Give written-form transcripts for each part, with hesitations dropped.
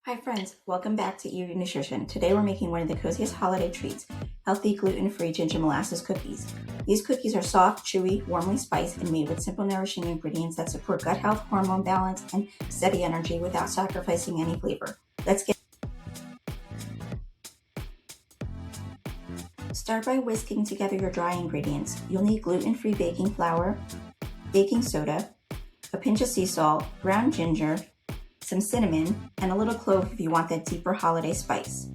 Hi friends, welcome back to Eating Nutrition. Today we're making one of the coziest holiday treats, healthy gluten-free ginger molasses cookies. These cookies are soft, chewy, warmly spiced, and made with simple nourishing ingredients that support gut health, hormone balance, and steady energy without sacrificing any flavor. Start by whisking together your dry ingredients. You'll need gluten-free baking flour, baking soda, a pinch of sea salt, ground ginger, some cinnamon, and a little clove if you want that deeper holiday spice.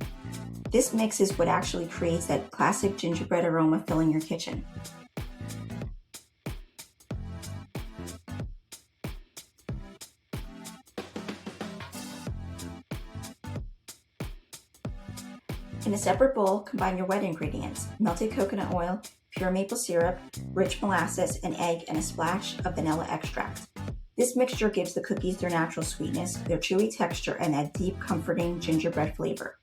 This mix is what actually creates that classic gingerbread aroma filling your kitchen. In a separate bowl, combine your wet ingredients: melted coconut oil, pure maple syrup, rich molasses, an egg, and a splash of vanilla extract. This mixture gives the cookies their natural sweetness, their chewy texture, and that deep, comforting gingerbread flavor.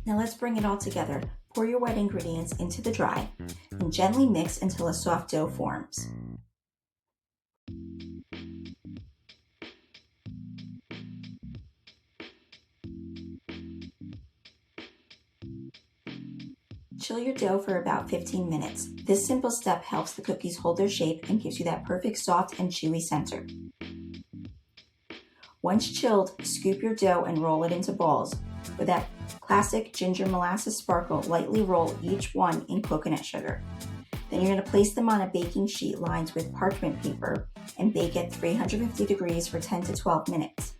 Now let's bring it all together. Pour your wet ingredients into the dry and gently mix until a soft dough forms. Chill your dough for about 15 minutes. This simple step helps the cookies hold their shape and gives you that perfect soft and chewy center. Once chilled, scoop your dough and roll it into balls. With that classic ginger molasses sparkle, lightly roll each one in coconut sugar. Then you're going to place them on a baking sheet lined with parchment paper and bake at 350 degrees for 10 to 12 minutes.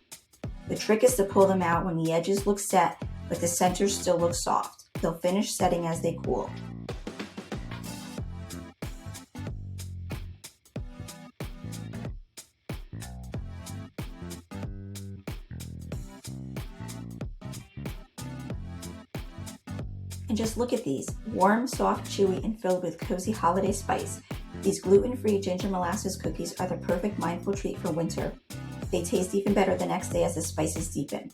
The trick is to pull them out when the edges look set, but the center still looks soft. They'll finish setting as they cool. And just look at these, warm, soft, chewy, and filled with cozy holiday spice. These gluten-free ginger molasses cookies are the perfect mindful treat for winter. They taste even better the next day as the spices deepen.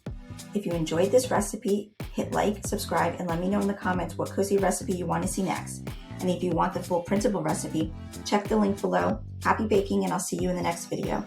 If you enjoyed this recipe, hit like, subscribe, and let me know in the comments what cozy recipe you want to see next. And if you want the full printable recipe, check the link below. Happy baking, and I'll see you in the next video.